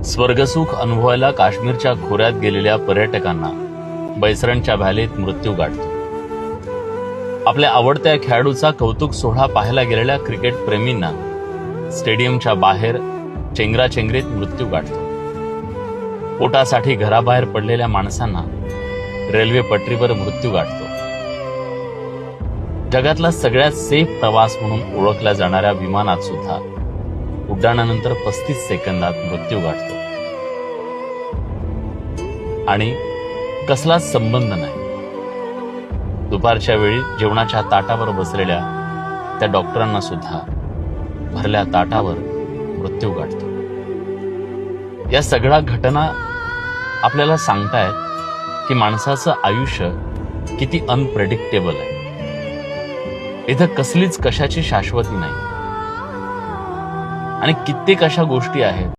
स्वर्गसुख अनुभवायला काश्मीरच्या खोऱ्यात गेलेल्या पर्यटकांना बैसरणच्या व्हॅलीत मृत्यू गाठतो. आपल्या आवडत्या खेळाडूचा कौतुक सोहळा पाहायला गेलेल्या क्रिकेट प्रेमींना स्टेडियमच्या बाहेर चेंगराचेंगरीत मृत्यू गाठतो. पोटासाठी घराबाहेर पडलेल्या माणसांना रेल्वे पटरीवर मृत्यू गाठतो. जगातला सगळ्यात सेफ प्रवास म्हणून ओळखल्या जाणाऱ्या विमानात सुद्धा उड्डाणानंतर 35 सेकंदात मृत्यू गाठतो. आणि कसलाच संबंध नाही. दुपारच्या वेळी जेवणाच्या ताटावर बसलेल्या त्या डॉक्टरांना सुद्धा भरल्या ताटावर मृत्यू गाठतो. या सगळ्या घटना आपल्याला सांगतायत की माणसाचं आयुष्य किती अनप्रेडिक्टेबल आहे. इथं कसलीच कशाची शाश्वती नाही आणि कित्येक अशा गोष्टी आहेत